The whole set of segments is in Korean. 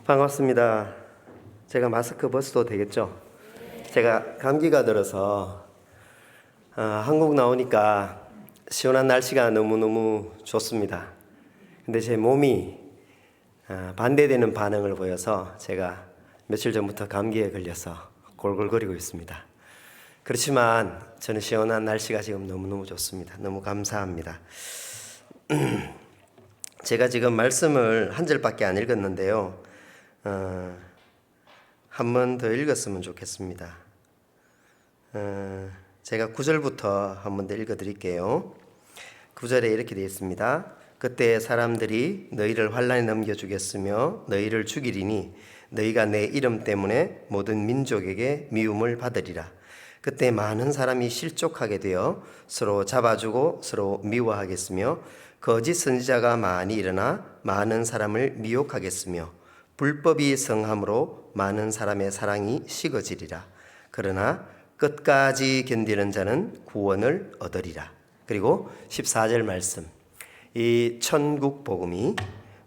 반갑습니다. 제가 마스크 벗어도 되겠죠? 제가 감기가 들어서 한국 나오니까 시원한 날씨가 너무너무 좋습니다. 근데 제 몸이 반대되는 반응을 보여서 제가 며칠 전부터 감기에 걸려서 골골거리고 있습니다. 그렇지만 저는 시원한 날씨가 지금 너무너무 좋습니다. 너무 감사합니다. 제가 지금 말씀을 한 절밖에 안 읽었는데요. 한 번 더 읽었으면 좋겠습니다. 제가 9절부터 한 번 더 읽어드릴게요. 9절에 이렇게 되어 있습니다. 그때 사람들이 너희를 환난에 넘겨주겠으며 너희를 죽이리니 너희가 내 이름 때문에 모든 민족에게 미움을 받으리라. 그때 많은 사람이 실족하게 되어 서로 잡아주고 서로 미워하겠으며 거짓 선지자가 많이 일어나 많은 사람을 미혹하겠으며 불법이 성함으로 많은 사람의 사랑이 식어지리라. 그러나 끝까지 견디는 자는 구원을 얻으리라. 그리고 14절 말씀, 이 천국 복음이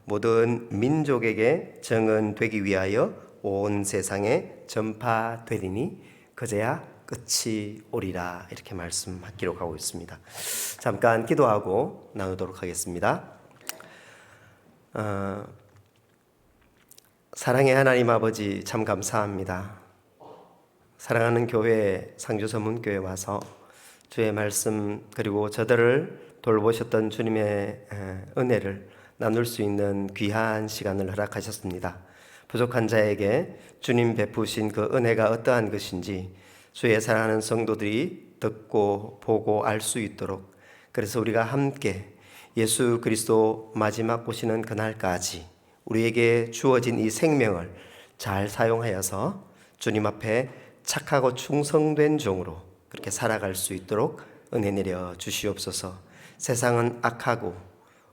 모든 민족에게 정언되기 위하여 온 세상에 전파되리니 그제야 끝이 오리라. 이렇게 기록하고 있습니다. 잠깐 기도하고 나누도록 하겠습니다. 사랑의 하나님 아버지, 참 감사합니다. 사랑하는 교회 상주서문교회 와서 주의 말씀 그리고 저들을 돌보셨던 주님의 은혜를 나눌 수 있는 귀한 시간을 허락하셨습니다. 부족한 자에게 주님 베푸신 그 은혜가 어떠한 것인지 주의 사랑하는 성도들이 듣고 보고 알 수 있도록, 그래서 우리가 함께 예수 그리스도 마지막 오시는 그날까지 우리에게 주어진 이 생명을 잘 사용하여서 주님 앞에 착하고 충성된 종으로 그렇게 살아갈 수 있도록 은혜 내려 주시옵소서. 세상은 악하고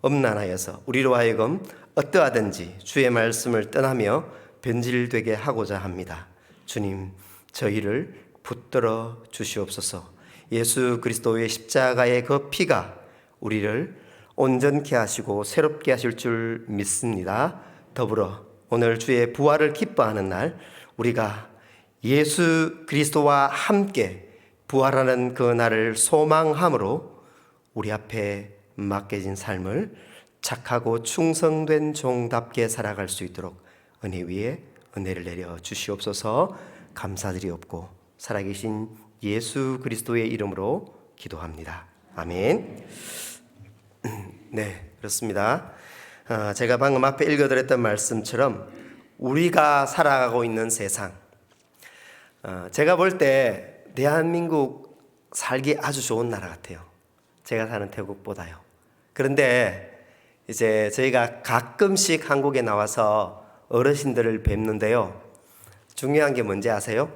엄난하여서 우리로 하여금 어떠하든지 주의 말씀을 떠나며 변질되게 하고자 합니다. 주님, 저희를 붙들어 주시옵소서. 예수 그리스도의 십자가의 그 피가 우리를 온전케 하시고 새롭게 하실 줄 믿습니다. 더불어 오늘 주의 부활을 기뻐하는 날, 우리가 예수 그리스도와 함께 부활하는 그 날을 소망함으로 우리 앞에 맡겨진 삶을 착하고 충성된 종답게 살아갈 수 있도록 은혜 위에 은혜를 내려 주시옵소서. 감사드리옵고 살아계신 예수 그리스도의 이름으로 기도합니다. 아멘. 네, 그렇습니다. 제가 방금 앞에 읽어드렸던 말씀처럼 우리가 살아가고 있는 세상, 제가 볼 때 대한민국 살기 아주 좋은 나라 같아요. 제가 사는 태국보다요. 그런데 이제 저희가 가끔씩 한국에 나와서 어르신들을 뵙는데요. 중요한 게 뭔지 아세요?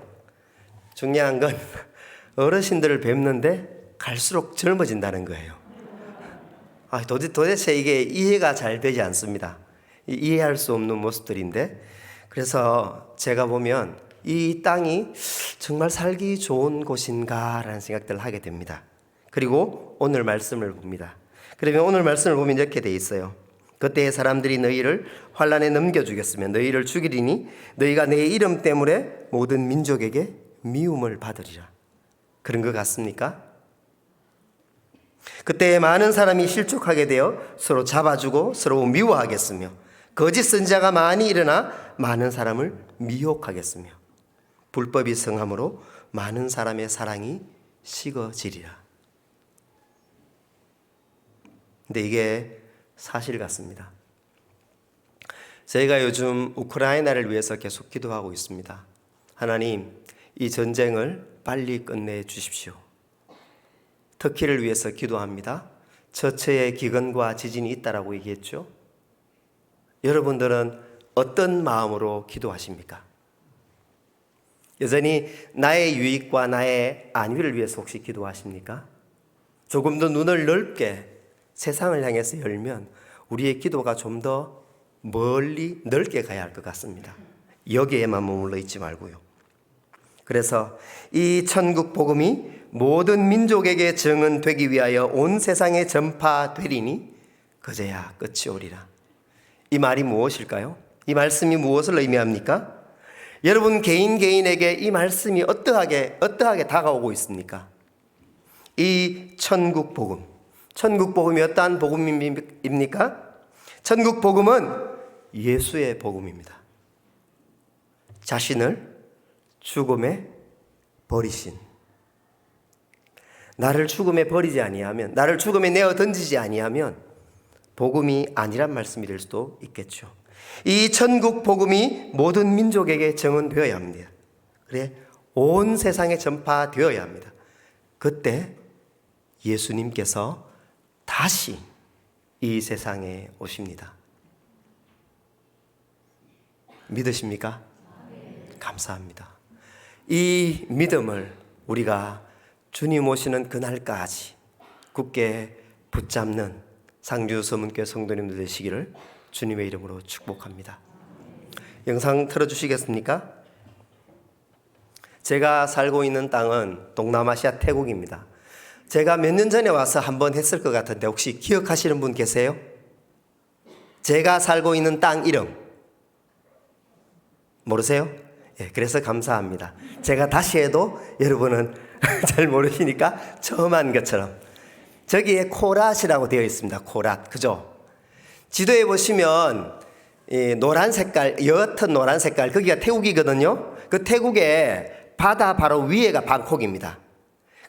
중요한 건 어르신들을 뵙는데 갈수록 젊어진다는 거예요. 도대체 이게 이해가 잘 되지 않습니다. 이해할 수 없는 모습들인데, 그래서 제가 보면 이 땅이 정말 살기 좋은 곳인가라는 생각들을 하게 됩니다. 그리고 오늘 말씀을 봅니다. 그러면 오늘 말씀을 보면 이렇게 돼 있어요. 그때 사람들이 너희를 환난에 넘겨주겠으며 너희를 죽이리니 너희가 내 이름 때문에 모든 민족에게 미움을 받으리라. 그런 것 같습니까? 그때 많은 사람이 실족하게 되어 서로 잡아주고 서로 미워하겠으며 거짓 선지자가 많이 일어나 많은 사람을 미혹하겠으며 불법이 성함으로 많은 사람의 사랑이 식어지리라. 근데 이게 사실 같습니다. 저희가 요즘 우크라이나를 위해서 계속 기도하고 있습니다. 하나님, 이 전쟁을 빨리 끝내 주십시오. 터키를 위해서 기도합니다. 처처에 기근과 지진이 있다라고 얘기했죠. 여러분들은 어떤 마음으로 기도하십니까? 여전히 나의 유익과 나의 안위를 위해서 혹시 기도하십니까? 조금 더 눈을 넓게 세상을 향해서 열면 우리의 기도가 좀 더 멀리 넓게 가야 할 것 같습니다. 여기에만 머물러 있지 말고요. 그래서 이 천국 복음이 모든 민족에게 증언되기 위하여 온 세상에 전파되리니 그제야 끝이 오리라. 이 말이 무엇일까요? 이 말씀이 무엇을 의미합니까? 여러분 개인에게 이 말씀이 어떠하게 다가오고 있습니까? 이 천국 복음. 천국 복음이 어떠한 복음입니까? 천국 복음은 예수의 복음입니다. 자신을 죽음에 버리신, 나를 죽음에 버리지 아니하면, 나를 죽음에 내어 던지지 아니하면 복음이 아니란 말씀이 될 수도 있겠죠. 이 천국 복음이 모든 민족에게 증언되어야 합니다. 그래, 온 세상에 전파되어야 합니다. 그때 예수님께서 다시 이 세상에 오십니다. 믿으십니까? 감사합니다. 이 믿음을 우리가 주님 오시는 그날까지 굳게 붙잡는 상주서문교회 성도님들 되시기를 주님의 이름으로 축복합니다. 영상 틀어주시겠습니까? 제가 살고 있는 땅은 동남아시아 태국입니다. 제가 몇 년 전에 와서 한번 했을 것 같은데 혹시 기억하시는 분 계세요? 제가 살고 있는 땅 이름 모르세요? 예, 그래서 감사합니다. 제가 다시 해도 여러분은 잘 모르시니까 처음 한 것처럼 저기에 코랏이라고 되어 있습니다. 코랏, 그죠? 지도에 보시면 이 노란 색깔, 옅은 노란 색깔, 거기가 태국이거든요. 그 태국의 바다 바로 위에가 방콕입니다.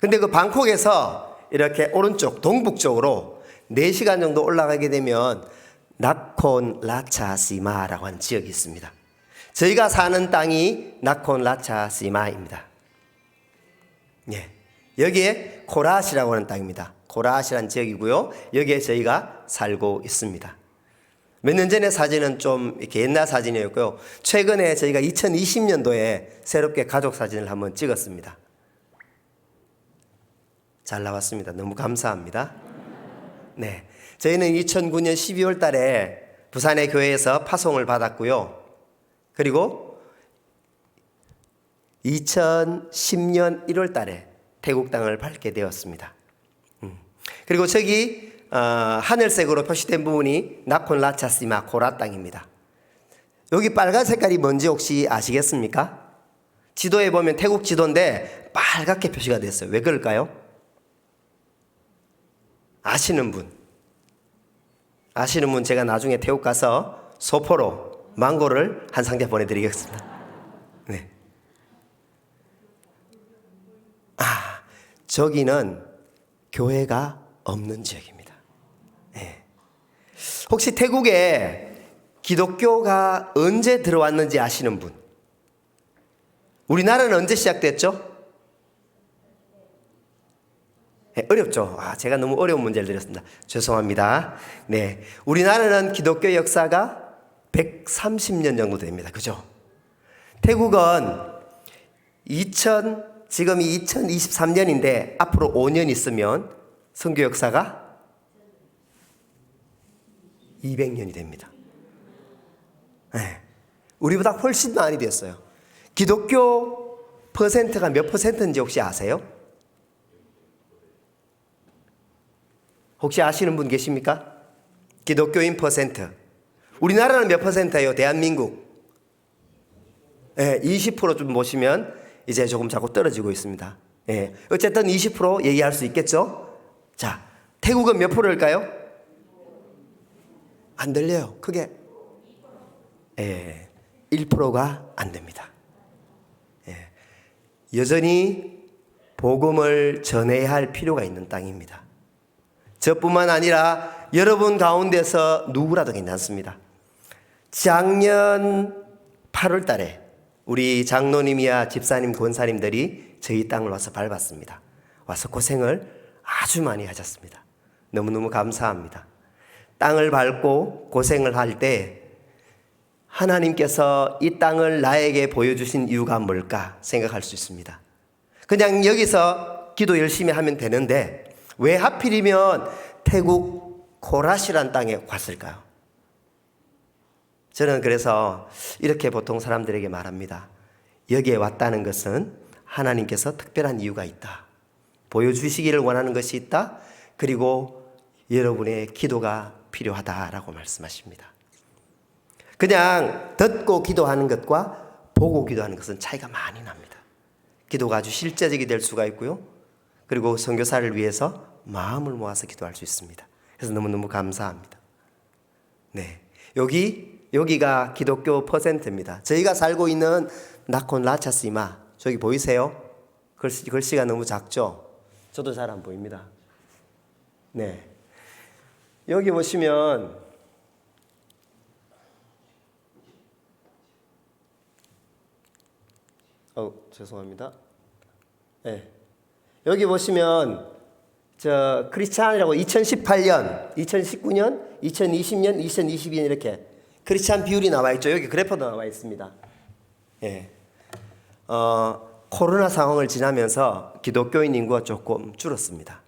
근데 그 방콕에서 이렇게 오른쪽 동북쪽으로 4시간 정도 올라가게 되면 나콘 라차시마라고 하는 지역이 있습니다. 저희가 사는 땅이 나콘 라차시마입니다. 예, 여기에 코랏이라고 하는 땅입니다. 코랏이라는 지역이고요. 여기에 저희가 살고 있습니다. 몇 년 전에 사진은 좀 이렇게 옛날 사진이었고요. 최근에 저희가 2020년도에 새롭게 가족 사진을 한번 찍었습니다. 잘 나왔습니다. 너무 감사합니다. 네, 저희는 2009년 12월 달에 부산의 교회에서 파송을 받았고요. 그리고 2010년 1월 달에 태국 땅을 밟게 되었습니다. 그리고 저기 하늘색으로 표시된 부분이 나콘 라차시마 코랏 땅입니다. 여기 빨간 색깔이 뭔지 혹시 아시겠습니까? 지도에 보면 태국 지도인데 빨갛게 표시가 됐어요. 왜 그럴까요? 아시는 분 제가 나중에 태국 가서 소포로 망고를 한 상자 보내드리겠습니다. 네. 저기는 교회가 없는 지역입니다. 네. 혹시 태국에 기독교가 언제 들어왔는지 아시는 분? 우리나라는 언제 시작됐죠? 네, 어렵죠? 제가 너무 어려운 문제를 드렸습니다. 죄송합니다. 네. 우리나라는 기독교 역사가 130년 정도 됩니다. 그죠? 태국은 지금이 2023년인데 앞으로 5년 있으면 선교 역사가 200년이 됩니다. 네. 우리보다 훨씬 많이 됐어요. 기독교 퍼센트가 몇 퍼센트인지 혹시 아세요? 혹시 아시는 분 계십니까? 기독교인 퍼센트. 우리나라는 몇 퍼센트예요? 대한민국. 네, 20% 좀 보시면 이제 조금 자꾸 떨어지고 있습니다. 네, 어쨌든 20% 얘기할 수 있겠죠? 자, 태국은 몇 프로일까요? 안 들려요. 크게. 네, 1%가 안 됩니다. 네, 여전히 복음을 전해야 할 필요가 있는 땅입니다. 저뿐만 아니라 여러분 가운데서 누구라도 괜찮습니다. 작년 8월 달에 우리 장로님이야 집사님, 권사님들이 저희 땅을 와서 밟았습니다. 와서 고생을 아주 많이 하셨습니다. 너무너무 감사합니다. 땅을 밟고 고생을 할 때 하나님께서 이 땅을 나에게 보여주신 이유가 뭘까 생각할 수 있습니다. 그냥 여기서 기도 열심히 하면 되는데 왜 하필이면 태국 코랏이란 땅에 왔을까요? 저는 그래서 이렇게 보통 사람들에게 말합니다. 여기에 왔다는 것은 하나님께서 특별한 이유가 있다. 보여주시기를 원하는 것이 있다. 그리고 여러분의 기도가 필요하다라고 말씀하십니다. 그냥 듣고 기도하는 것과 보고 기도하는 것은 차이가 많이 납니다. 기도가 아주 실제적이 될 수가 있고요. 그리고 선교사를 위해서 마음을 모아서 기도할 수 있습니다. 그래서 너무너무 감사합니다. 네, 여기가 기독교 퍼센트입니다. 저희가 살고 있는 나콘 라차스이마, 저기 보이세요? 글씨가 너무 작죠? 저도 잘 안 보입니다. 네, 여기 보시면 죄송합니다. 네, 여기 보시면 저 크리스찬이라고 2018년, 2019년, 2020년, 2022년 이렇게 크리스찬 비율이 나와 있죠. 여기 그래프도 나와 있습니다. 예. 코로나 상황을 지나면서 기독교인 인구가 조금 줄었습니다.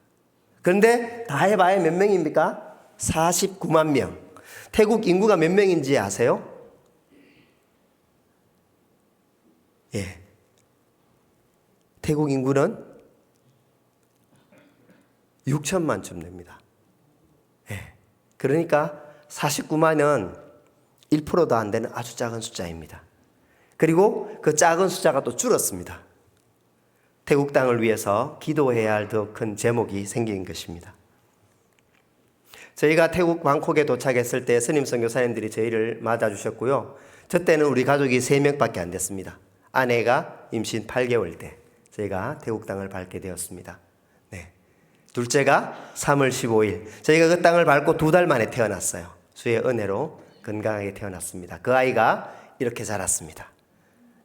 그런데 다 해봐야 몇 명입니까? 49만 명. 태국 인구가 몇 명인지 아세요? 예. 태국 인구는 6천만쯤 됩니다. 예. 그러니까 49만은 1%도 안 되는 아주 작은 숫자입니다. 그리고 그 작은 숫자가 또 줄었습니다. 태국 땅을 위해서 기도해야 할 더 큰 제목이 생긴 것입니다. 저희가 태국 방콕에 도착했을 때 스님 선교사님들이 저희를 맞아주셨고요. 저 때는 우리 가족이 3명밖에 안 됐습니다. 아내가 임신 8개월 때 저희가 태국 땅을 밟게 되었습니다. 네. 둘째가 3월 15일 저희가 그 땅을 밟고 2달 만에 태어났어요. 주의 은혜로 건강하게 태어났습니다. 그 아이가 이렇게 자랐습니다.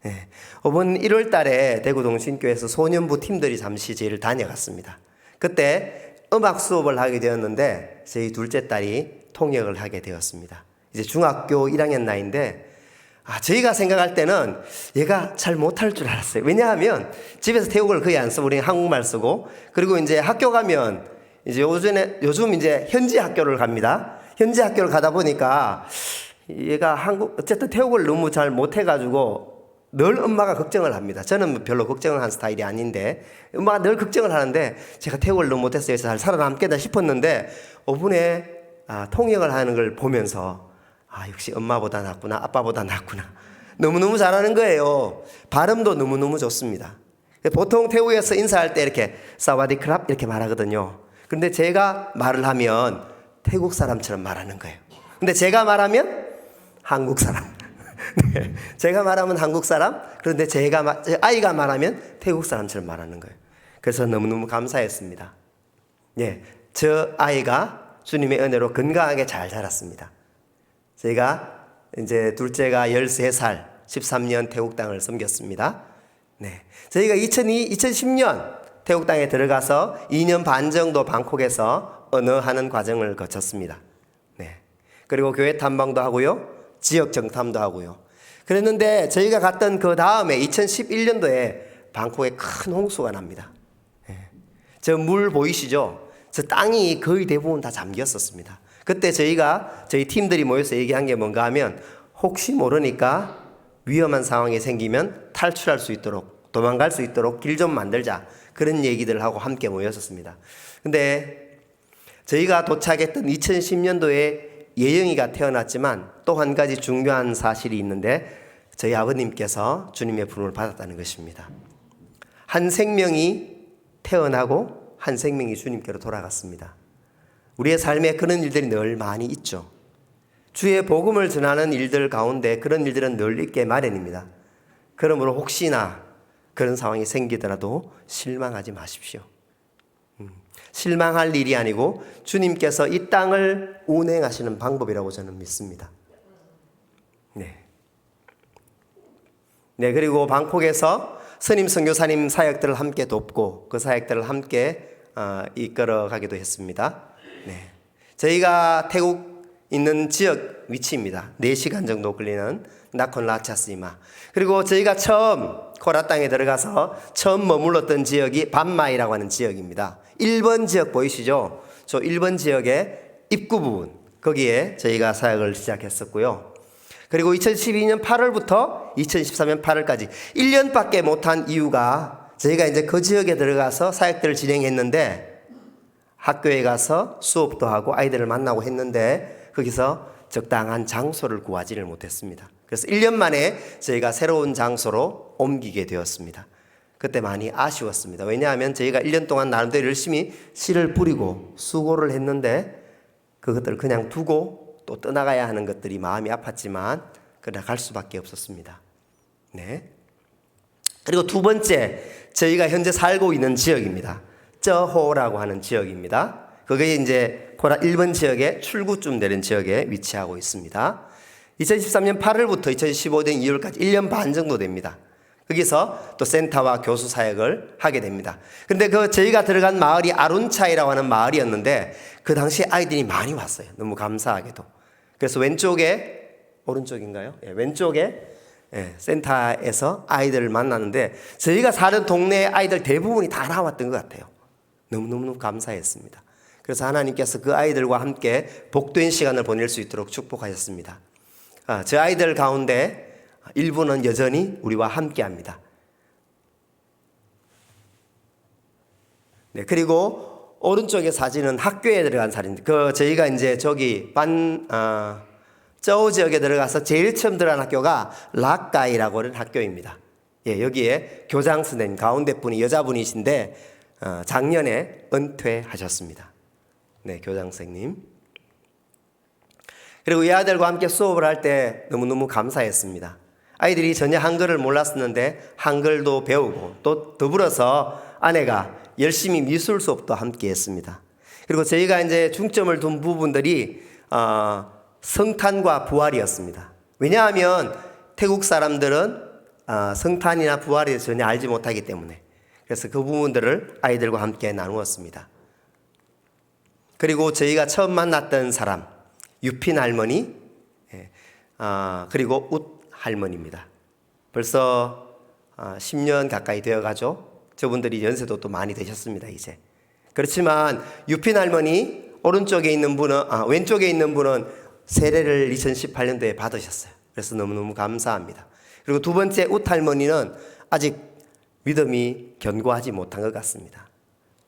네. 이번 1월 달에 대구 동신교회에서 소년부 팀들이 잠시 저희를 다녀갔습니다. 그때 음악 수업을 하게 되었는데 저희 둘째 딸이 통역을 하게 되었습니다. 이제 중학교 1학년 나이인데 저희가 생각할 때는 얘가 잘 못할 줄 알았어요. 왜냐하면 집에서 태국어를 거의 안 쓰고 우리는 한국말 쓰고 그리고 이제 학교 가면 이제 요즘 이제 현지 학교를 갑니다. 현지 학교를 가다 보니까 얘가 어쨌든 태국어를 너무 잘 못해가지고 늘 엄마가 걱정을 합니다. 저는 별로 걱정을 한 스타일이 아닌데 엄마가 늘 걱정을 하는데 제가 태국어를 너무 못했어요. 잘 살아남겠다 싶었는데 5분에 통역을 하는 걸 보면서 역시 엄마보다 낫구나, 아빠보다 낫구나. 너무너무 잘하는 거예요. 발음도 너무너무 좋습니다. 보통 태국에서 인사할 때 이렇게 사와디크랍 이렇게 말하거든요. 그런데 제가 말을 하면 태국 사람처럼 말하는 거예요. 근데 제가 말하면 한국 사람. 네, 제가 말하면 한국 사람, 그런데 아이가 말하면 태국 사람처럼 말하는 거예요. 그래서 너무너무 감사했습니다. 예, 저 아이가 주님의 은혜로 건강하게 잘 자랐습니다. 제가 이제 둘째가 13살, 13년 태국 땅을 섬겼습니다. 네, 저희가 2010년 태국 땅에 들어가서 2년 반 정도 방콕에서 언어하는 과정을 거쳤습니다. 네, 그리고 교회 탐방도 하고요. 지역 정탐도 하고요. 그랬는데 저희가 갔던 그 다음에 2011년도에 방콕에 큰 홍수가 납니다. 저 물 보이시죠? 저 땅이 거의 대부분 다 잠겼었습니다. 그때 저희 팀들이 모여서 얘기한 게 뭔가 하면 혹시 모르니까 위험한 상황이 생기면 탈출할 수 있도록 도망갈 수 있도록 길 좀 만들자. 그런 얘기들을 하고 함께 모였었습니다. 근데 저희가 도착했던 2010년도에 예영이가 태어났지만 또 한 가지 중요한 사실이 있는데 저희 아버님께서 주님의 부름을 받았다는 것입니다. 한 생명이 태어나고 한 생명이 주님께로 돌아갔습니다. 우리의 삶에 그런 일들이 늘 많이 있죠. 주의 복음을 전하는 일들 가운데 그런 일들은 늘 있게 마련입니다. 그러므로 혹시나 그런 상황이 생기더라도 실망하지 마십시오. 실망할 일이 아니고 주님께서 이 땅을 운행하시는 방법이라고 저는 믿습니다. 네, 그리고 방콕에서 스님 선교사님 사역들을 함께 돕고 그 사역들을 함께 이끌어 가기도 했습니다. 네, 저희가 태국 있는 지역 위치입니다. 4시간 정도 걸리는 나콘 라차스이마. 그리고 저희가 처음 코라 땅에 들어가서 처음 머물렀던 지역이 반마이라고 하는 지역입니다. 1번 지역 보이시죠? 저 1번 지역의 입구 부분, 거기에 저희가 사역을 시작했었고요. 그리고 2012년 8월부터 2013년 8월까지 1년밖에 못한 이유가 저희가 이제 그 지역에 들어가서 사역들을 진행했는데 학교에 가서 수업도 하고 아이들을 만나고 했는데 거기서 적당한 장소를 구하지를 못했습니다. 그래서 1년 만에 저희가 새로운 장소로 옮기게 되었습니다. 그때 많이 아쉬웠습니다. 왜냐하면 저희가 1년 동안 나름대로 열심히 씨를 뿌리고 수고를 했는데 그것들을 그냥 두고 또 떠나가야 하는 것들이 마음이 아팠지만 그러나 갈 수밖에 없었습니다. 네. 그리고 두 번째, 저희가 현재 살고 있는 지역입니다. 저호라고 하는 지역입니다. 그게 이제 코라 1번 지역의 출구쯤 되는 지역에 위치하고 있습니다. 2013년 8월부터 2015년 2월까지 1년 반 정도 됩니다. 거기서 또 센터와 교수 사역을 하게 됩니다. 그런데 저희가 들어간 마을이 아룬차이라고 하는 마을이었는데 그 당시에 아이들이 많이 왔어요. 너무 감사하게도. 그래서 왼쪽에, 오른쪽인가요? 왼쪽에 센터에서 아이들을 만나는데 저희가 사는 동네 아이들 대부분이 다 나왔던 것 같아요. 너무너무 감사했습니다. 그래서 하나님께서 그 아이들과 함께 복된 시간을 보낼 수 있도록 축복하셨습니다. 저 아이들 가운데 일부는 여전히 우리와 함께 합니다. 네, 그리고 오른쪽의 사진은 학교에 들어간 사진입니다. 저희가 이제 저기 저우 지역에 들어가서 제일 처음 들어간 학교가 락가이라고 하는 학교입니다. 예, 여기에 교장 선생님 가운데 분이 여자분이신데 작년에 은퇴하셨습니다. 네, 교장 선생님. 그리고 이 아들과 함께 수업을 할 때 너무너무 감사했습니다. 아이들이 전혀 한글을 몰랐었는데 한글도 배우고 또 더불어서 아내가 열심히 미술 수업도 함께 했습니다. 그리고 저희가 이제 중점을 둔 부분들이 성탄과 부활이었습니다. 왜냐하면 태국 사람들은 성탄이나 부활에 대해서 전혀 알지 못하기 때문에 그래서 그 부분들을 아이들과 함께 나누었습니다. 그리고 저희가 처음 만났던 사람 유핀 할머니 그리고 웃 할머니입니다. 벌써 10년 가까이 되어가죠. 저분들이 연세도 또 많이 되셨습니다. 이제 그렇지만 유핀 할머니 오른쪽에 있는 분은 왼쪽에 있는 분은 세례를 2018년도에 받으셨어요. 그래서 너무너무 감사합니다. 그리고 두 번째 웃 할머니는 아직 믿음이 견고하지 못한 것 같습니다.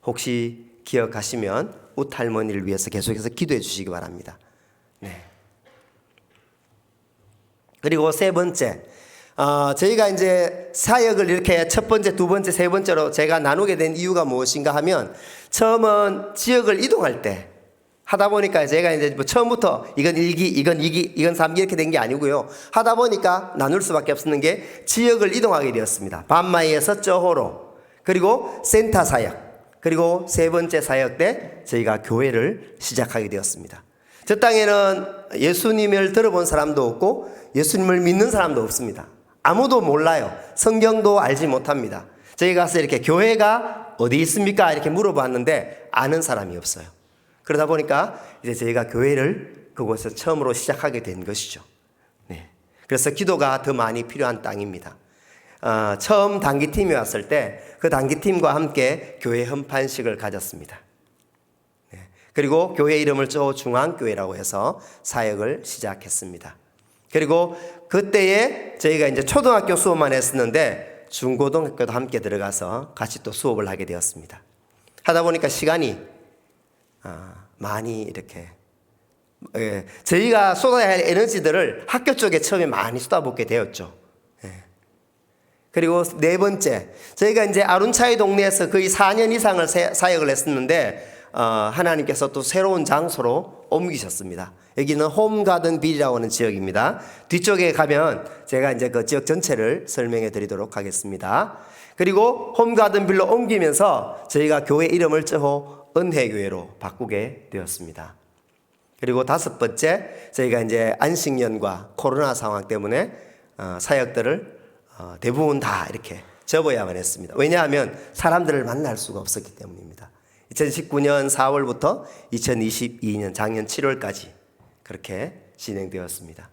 혹시 기억하시면 웃 할머니를 위해서 계속해서 기도해 주시기 바랍니다. 네. 그리고 세 번째, 저희가 이제 사역을 이렇게 첫 번째, 두 번째, 세 번째로 제가 나누게 된 이유가 무엇인가 하면 처음은 지역을 이동할 때 하다 보니까 제가 이제 뭐 처음부터 이건 1기, 이건 2기, 이건 3기 이렇게 된 게 아니고요. 하다 보니까 나눌 수밖에 없는 게 지역을 이동하게 되었습니다. 반마이에서 저호로, 그리고 센터 사역, 그리고 세 번째 사역 때 저희가 교회를 시작하게 되었습니다. 저 땅에는 예수님을 들어본 사람도 없고 예수님을 믿는 사람도 없습니다. 아무도 몰라요. 성경도 알지 못합니다. 저희 가서 이렇게 교회가 어디 있습니까? 이렇게 물어봤는데 아는 사람이 없어요. 그러다 보니까 이제 저희가 교회를 그곳에서 처음으로 시작하게 된 것이죠. 네. 그래서 기도가 더 많이 필요한 땅입니다. 처음 단기팀이 왔을 때 그 단기팀과 함께 교회 헌판식을 가졌습니다. 네. 그리고 교회 이름을 저중앙교회라고 해서 사역을 시작했습니다. 그리고 그때에 저희가 이제 초등학교 수업만 했었는데 중고등학교도 함께 들어가서 같이 또 수업을 하게 되었습니다. 하다 보니까 시간이 많이 이렇게 저희가 쏟아야 할 에너지들을 학교 쪽에 처음에 많이 쏟아붓게 되었죠. 그리고 네 번째, 저희가 이제 아룬차이 동네에서 거의 4년 이상을 사역을 했었는데 하나님께서 또 새로운 장소로 옮기셨습니다. 여기는 홈가든 빌이라고 하는 지역입니다. 뒤쪽에 가면 제가 이제 그 지역 전체를 설명해 드리도록 하겠습니다. 그리고 홈가든 빌로 옮기면서 저희가 교회 이름을 저호 은혜교회로 바꾸게 되었습니다. 그리고 다섯 번째, 저희가 이제 안식년과 코로나 상황 때문에 사역들을 대부분 다 이렇게 접어야만 했습니다. 왜냐하면 사람들을 만날 수가 없었기 때문입니다. 2019년 4월부터 2022년 작년 7월까지 그렇게 진행되었습니다.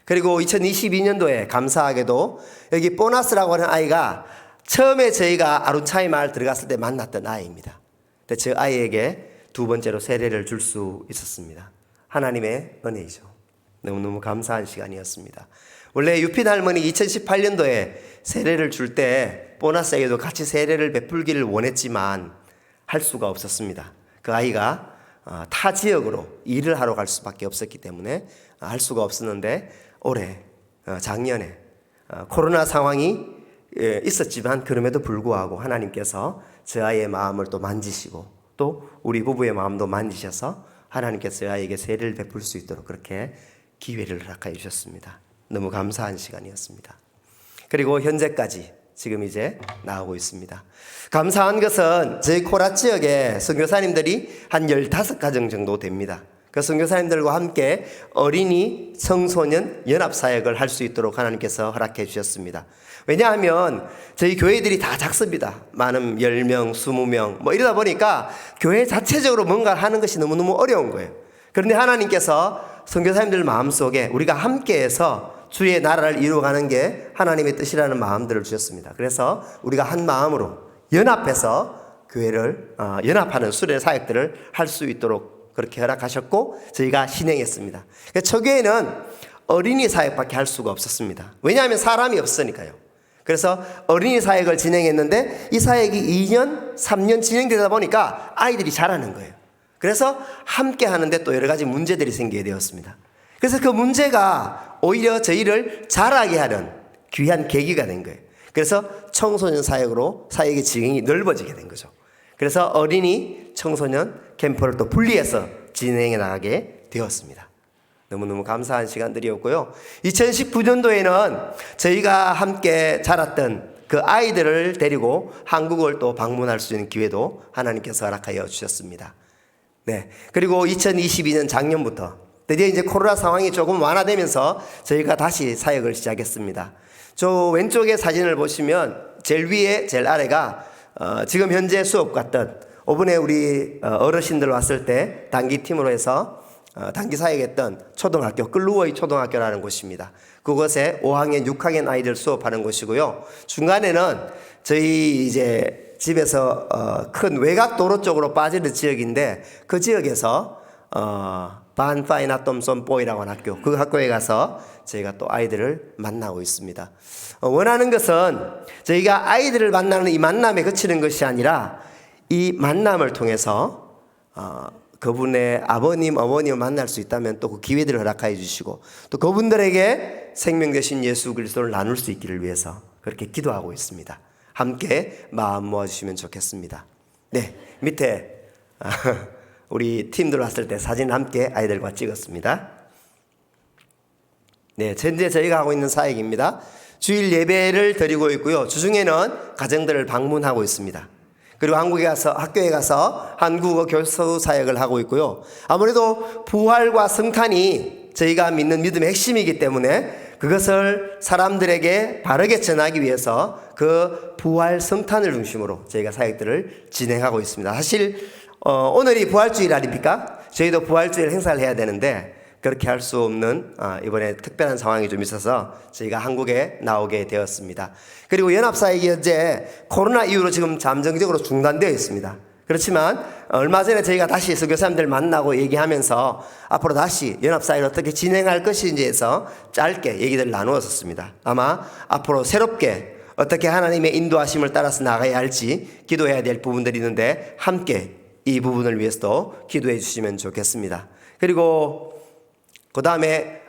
그리고 2022년도에 감사하게도 여기 보너스라고 하는 아이가 처음에 저희가 아룬차이 마을 들어갔을 때 만났던 아이입니다. 근데 저 아이에게 두 번째로 세례를 줄 수 있었습니다. 하나님의 은혜이죠. 너무너무 감사한 시간이었습니다. 원래 유핀 할머니 2018년도에 세례를 줄 때 보너스에게도 같이 세례를 베풀기를 원했지만 할 수가 없었습니다. 그 아이가 타 지역으로 일을 하러 갈 수밖에 없었기 때문에 할 수가 없었는데 올해 작년에 코로나 상황이 있었지만 그럼에도 불구하고 하나님께서 저 아이의 마음을 또 만지시고 또 우리 부부의 마음도 만지셔서 하나님께서 저 아이에게 세례를 베풀 수 있도록 그렇게 기회를 허락하여 주셨습니다. 너무 감사한 시간이었습니다. 그리고 현재까지 지금 이제 나오고 있습니다. 감사한 것은 저희 코라 지역에 선교사님들이 한 15가정 정도 됩니다. 그 선교사님들과 함께 어린이 청소년 연합사역을 할 수 있도록 하나님께서 허락해 주셨습니다. 왜냐하면 저희 교회들이 다 작습니다. 많은 10명, 20명 뭐 이러다 보니까 교회 자체적으로 뭔가를 하는 것이 너무너무 어려운 거예요. 그런데 하나님께서 선교사님들 마음속에 우리가 함께해서 주의 나라를 이루어가는 게 하나님의 뜻이라는 마음들을 주셨습니다. 그래서 우리가 한 마음으로 연합해서 교회를 연합하는 수련의 사역들을 할 수 있도록 그렇게 허락하셨고 저희가 진행했습니다. 초기에는 어린이 사역밖에 할 수가 없었습니다. 왜냐하면 사람이 없으니까요. 그래서 어린이 사역을 진행했는데 이 사역이 2년, 3년 진행되다 보니까 아이들이 자라는 거예요. 그래서 함께 하는데 또 여러 가지 문제들이 생기게 되었습니다. 그래서 그 문제가 오히려 저희를 자라게 하는 귀한 계기가 된 거예요. 그래서 청소년 사역으로 사역의 지경이 넓어지게 된 거죠. 그래서 어린이, 청소년 캠프를 또 분리해서 진행해 나가게 되었습니다. 너무너무 감사한 시간들이었고요. 2019년도에는 저희가 함께 자랐던 그 아이들을 데리고 한국을 또 방문할 수 있는 기회도 하나님께서 허락하여 주셨습니다. 네. 그리고 2022년 작년부터 드디어 이제 코로나 상황이 조금 완화되면서 저희가 다시 사역을 시작했습니다. 저 왼쪽에 사진을 보시면 제일 위에 제일 아래가 지금 현재 수업 갔던 이번에 우리 어르신들 왔을 때 단기팀으로 해서 단기 사역했던 초등학교 끌루워이 초등학교라는 곳입니다. 그곳에 5학년 6학년 아이들 수업하는 곳이고요. 중간에는 저희 이제 집에서 큰 외곽 도로 쪽으로 빠지는 지역인데 그 지역에서 반파이나톰손보이라고 하는 학교, 그 학교에 가서 저희가 또 아이들을 만나고 있습니다. 원하는 것은 저희가 아이들을 만나는 이 만남에 그치는 것이 아니라 이 만남을 통해서 그분의 아버님, 어머님을 만날 수 있다면 또 그 기회들을 허락하여 주시고 또 그분들에게 생명 되신 예수 그리스도를 나눌 수 있기를 위해서 그렇게 기도하고 있습니다. 함께 마음 모아주시면 좋겠습니다. 네, 밑에 우리 팀들 왔을 때 사진 함께 아이들과 찍었습니다. 네, 현재 저희가 하고 있는 사역입니다. 주일 예배를 드리고 있고요. 주중에는 가정들을 방문하고 있습니다. 그리고 한국에 가서 학교에 가서 한국어 교수 사역을 하고 있고요. 아무래도 부활과 성탄이 저희가 믿는 믿음의 핵심이기 때문에 그것을 사람들에게 바르게 전하기 위해서 그 부활 성탄을 중심으로 저희가 사역들을 진행하고 있습니다. 사실 오늘이 부활주일 아닙니까? 저희도 부활주일 행사를 해야 되는데 그렇게 할 수 없는 이번에 특별한 상황이 좀 있어서 저희가 한국에 나오게 되었습니다. 그리고 연합사역이 현재 코로나 이후로 지금 잠정적으로 중단되어 있습니다. 그렇지만 얼마 전에 저희가 다시 선교사님들 만나고 얘기하면서 앞으로 다시 연합사역을 어떻게 진행할 것인지에서 짧게 얘기를 나누었습니다. 아마 앞으로 새롭게 어떻게 하나님의 인도하심을 따라서 나가야 할지 기도해야 될 부분들이 있는데 함께 이 부분을 위해서도 기도해 주시면 좋겠습니다. 그리고 그 다음에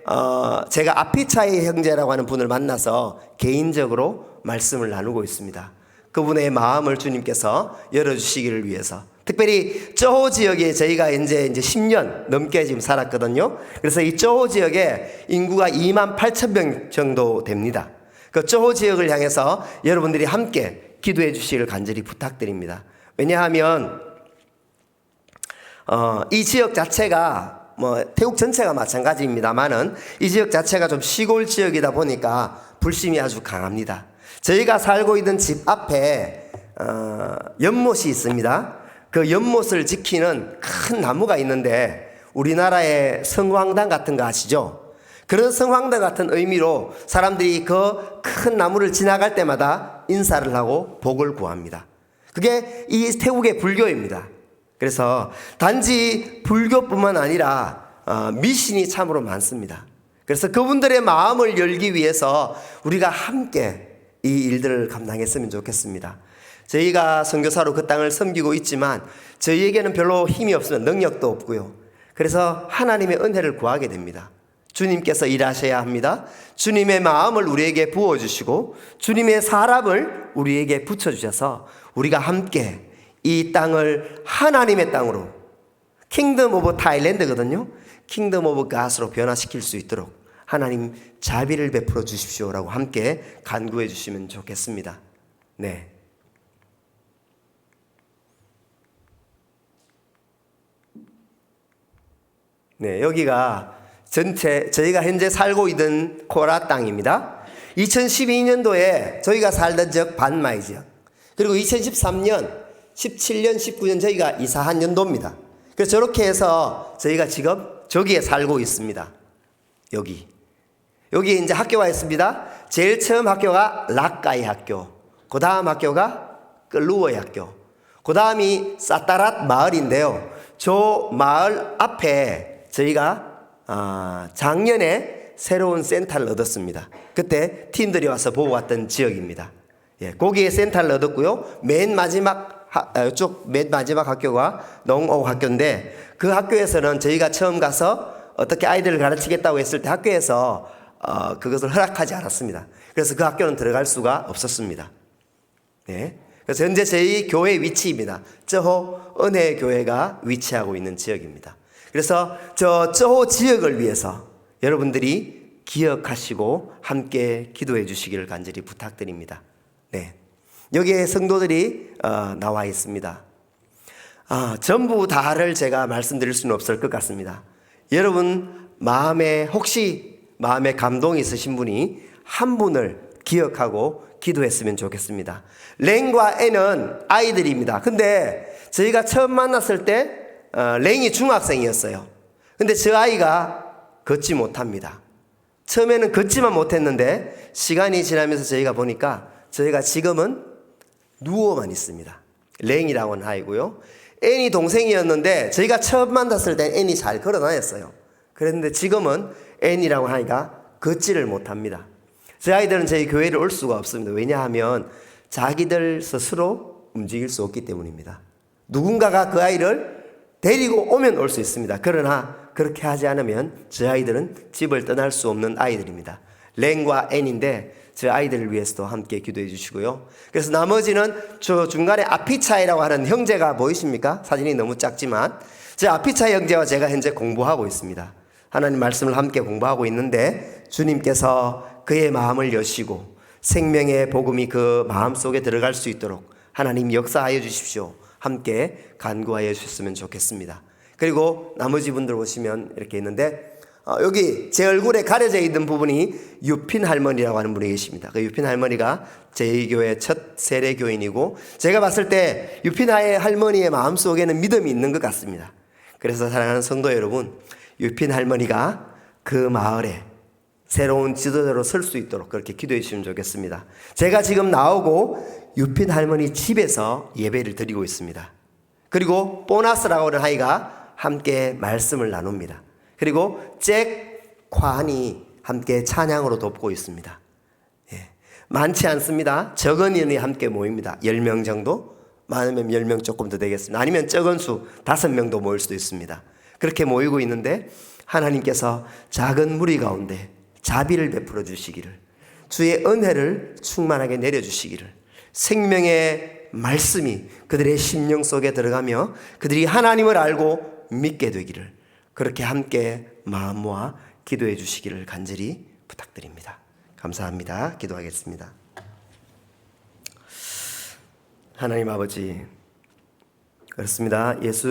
제가 아피차이 형제라고 하는 분을 만나서 개인적으로 말씀을 나누고 있습니다. 그분의 마음을 주님께서 열어주시기를 위해서 특별히 저호 지역에 저희가 이제 10년 넘게 지금 살았거든요. 그래서 이 저호 지역에 인구가 28,000명 정도 됩니다. 그 저호 지역을 향해서 여러분들이 함께 기도해 주시기를 간절히 부탁드립니다. 왜냐하면 이 지역 자체가 태국 전체가 마찬가지입니다만은 이 지역 자체가 좀 시골 지역이다 보니까 불심이 아주 강합니다. 저희가 살고 있는 집 앞에 연못이 있습니다. 그 연못을 지키는 큰 나무가 있는데 우리나라의 성황당 같은 거 아시죠? 그런 성황당 같은 의미로 사람들이 그 큰 나무를 지나갈 때마다 인사를 하고 복을 구합니다. 그게 이 태국의 불교입니다. 그래서 단지 불교뿐만 아니라 미신이 참으로 많습니다. 그래서 그분들의 마음을 열기 위해서 우리가 함께 이 일들을 감당했으면 좋겠습니다. 저희가 선교사로 그 땅을 섬기고 있지만 저희에게는 별로 힘이 없으면 능력도 없고요. 그래서 하나님의 은혜를 구하게 됩니다. 주님께서 일하셔야 합니다. 주님의 마음을 우리에게 부어주시고 주님의 사람을 우리에게 붙여주셔서 우리가 함께 이 땅을 하나님의 땅으로, 킹덤 오브 타일랜드거든요. 킹덤 오브 갓으로 변화시킬 수 있도록 하나님 자비를 베풀어 주십시오라고 함께 간구해 주시면 좋겠습니다. 네. 네, 여기가 전체 저희가 현재 살고 있는 코라 땅입니다. 2012년도에 저희가 살던 지역 반마이 지역, 그리고 2013년, 17년, 19년 저희가 이사한 연도입니다. 그래서 저렇게 해서 저희가 지금 저기에 살고 있습니다. 여기에 이제 학교가 있습니다. 제일 처음 학교가 락가이 학교, 그 다음 학교가 끌루어이 학교, 그 다음이 사타랏 마을인데요. 저 마을 앞에 저희가 작년에 새로운 센터를 얻었습니다. 그때 팀들이 와서 보고 왔던 지역입니다. 예, 거기에 센터를 얻었고요. 맨 마지막 학교가 농업 학교인데, 그 학교에서는 저희가 처음 가서 어떻게 아이들을 가르치겠다고 했을 때 학교에서 그것을 허락하지 않았습니다. 그래서 그 학교는 들어갈 수가 없었습니다. 네. 그래서 현재 저희 교회 위치입니다. 쩌호 은혜 교회가 위치하고 있는 지역입니다. 그래서 쩌호 지역을 위해서 여러분들이 기억하시고 함께 기도해 주시기를 간절히 부탁드립니다. 네. 여기에 성도들이 나와 있습니다. 전부 다를 제가 말씀드릴 수는 없을 것 같습니다. 여러분 혹시 마음에 감동이 있으신 분이 한 분을 기억하고 기도했으면 좋겠습니다. 랭과 애는 아이들입니다. 근데 저희가 처음 만났을 때 랭이 중학생이었어요. 근데 저 아이가 걷지 못합니다. 처음에는 걷지만 못했는데 시간이 지나면서 저희가 보니까 저희가 지금은 누워만 있습니다. 랭이라고 하는 아이고요. 애니 동생이었는데 저희가 처음 만났을 때 애니 잘 걸어 다녔어요. 그런데 지금은 애니라고 하니까 걷지를 못합니다. 저 아이들은 저희 교회를 올 수가 없습니다. 왜냐하면 자기들 스스로 움직일 수 없기 때문입니다. 누군가가 그 아이를 데리고 오면 올 수 있습니다. 그러나 그렇게 하지 않으면 저 아이들은 집을 떠날 수 없는 아이들입니다. 랭과 앤인데 저 아이들을 위해서도 함께 기도해 주시고요. 그래서 나머지는 저 중간에 아피차이라고 하는 형제가 보이십니까? 사진이 너무 작지만 저 아피차이 형제와 제가 현재 공부하고 있습니다. 하나님 말씀을 함께 공부하고 있는데 주님께서 그의 마음을 여시고 생명의 복음이 그 마음속에 들어갈 수 있도록 하나님 역사하여 주십시오. 함께 간구하여 주셨으면 좋겠습니다. 그리고 나머지 분들 보시면 이렇게 있는데 여기 제 얼굴에 가려져 있는 부분이 유핀 할머니라고 하는 분이 계십니다. 그 유핀 할머니가 저희 교회 첫 세례 교인이고 제가 봤을 때 유핀 할머니의 마음속에는 믿음이 있는 것 같습니다. 그래서 사랑하는 성도 여러분, 유핀 할머니가 그 마을에 새로운 지도자로 설 수 있도록 그렇게 기도해 주시면 좋겠습니다. 제가 지금 나오고 유핀 할머니 집에서 예배를 드리고 있습니다. 그리고 보너스라고 하는 아이가 함께 말씀을 나눕니다. 그리고 잭 콴이 함께 찬양으로 돕고 있습니다. 예. 많지 않습니다. 적은 인원이 함께 모입니다. 10명 정도? 많으면 10명 조금 더 되겠습니다. 아니면 적은 수 5명도 모일 수도 있습니다. 그렇게 모이고 있는데 하나님께서 작은 무리 가운데 자비를 베풀어 주시기를, 주의 은혜를 충만하게 내려주시기를, 생명의 말씀이 그들의 심령 속에 들어가며 그들이 하나님을 알고 믿게 되기를, 그렇게 함께 마음 모아 기도해 주시기를 간절히 부탁드립니다. 감사합니다. 기도하겠습니다. 하나님 아버지, 그렇습니다. 예수